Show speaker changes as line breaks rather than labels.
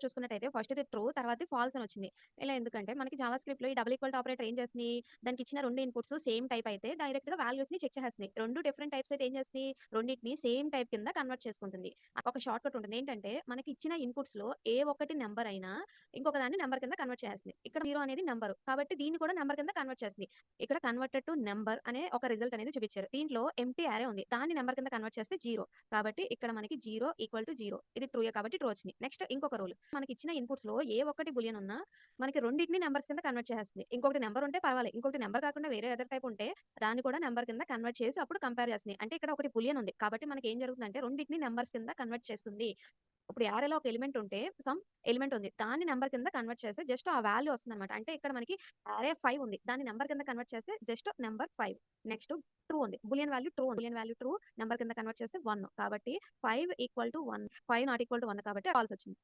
చూసుకున్నట్టయితే ఫస్ట్‌ది ట్రూ, తర్వాతది ఫాల్స్ అని వచ్చింది. ఇలా ఎందుకంటే మనకి జావా స్క్రిప్ట్‌లో ఈ డబుల్ ఈక్వల్ టు ఆపరేటర్ ఏం చేస్తుంది? దానికి ఇచ్చిన 2 ఇన్‌పుట్స్ సేమ్ టైప్ అయితే డైరెక్ట్‌గా వాల్యూస్‌ని చెక్ చేసేస్తుంది. 2 డిఫరెంట్ టైప్స్ అయితే ఏం చేస్తుంది? రెండిటిని సేమ్ టైప్ కింద కన్వర్ట్ చేసుకుంటుంది. ఒక షార్ట్‌కట్ ఉంటుంది. ఏంటంటే మనకి ఇచ్చిన ఇన్‌పుట్స్‌లో ఏ ఒక్కటి నంబర్ అయినా ఇంకొక దాన్ని నంబర్ కింద కన్వర్ట్ చేసేస్తుంది. ఇక్కడ 0 అనేది నంబర్. కాబట్టి దీన్ని కూడా నంబర్ కింద కన్వర్ట్ చేస్తుంది. ఇక్కడ కన్వర్టెడ్ టు నంబర్ అనే ఒక రిజల్ట్ అనేది చూపించారు. దీంట్లో ఎంప్టీ అరే ఉంది. దాన్ని నంబర్ కింద కన్వర్ట్ చేస్తే 0. కాబట్టి ఇక్కడ మనకి 0 ఈక్వల్ టు 0. ఇది ట్రూయే కాబట్టి ట్రూ వచ్చింది. నెక్స్ట్ ఇంకొక రూల్. మనకి ఇచ్చిన ఇన్‌పుట్స్‌లో ఏ ఒక్కటి బూలియన్ ఉన్నా మనకి రెండిటిని నంబర్స్ కింద కన్వర్ట్ చేసేస్తుంది. ఇంకొకటి నంబర్ ఉంటే పర్వాలేదు. ఇంకొకటి నంబర్ కాకుండా వేరే అదర్ టైప్ ఉంటే దాన్ని కూడా నంబర్ కింద కన్వర్ట్ చేసి అప్పుడు కంపేర్ చేస్తుంది. అంటే ఇక్కడ ఒకటి బూలియన్ ఉంది. కాబట్టి మనకి ఏం జరుగుతుందంటే రెండిటిని నంబర్స్ కింద కన్వర్ట్ చేస్తుంది. ఇప్పుడు యారేలో ఒక ఎలిమెంట్ ఉంటే సమ్ ఎలిమెంట్ ఉంది. దాన్ని నంబర్ కింద కన్వర్ట్ చేస్తే జస్ట్ ఆ వాల్యూ వస్తుందన్నమాట. అంటే ఇక్కడ మనకి యారే 5 ఉంది. దాన్ని నంబర్ కింద కన్వర్ట్ చేస్తే జస్ట్ నంబర్ 5. నెక్స్ట్ ట్రూ ఉంది. బూలియన్ వాల్యూ ట్రూ ఉంది. బూలియన్ వాల్యూ ట్రూ నంబర్ కింద కన్వర్ట్ చేస్తే 1. కాబట్టి 5 equal to 1. 5 not equal to 1 కాబట్టి ఫాల్స్ వచ్చింది.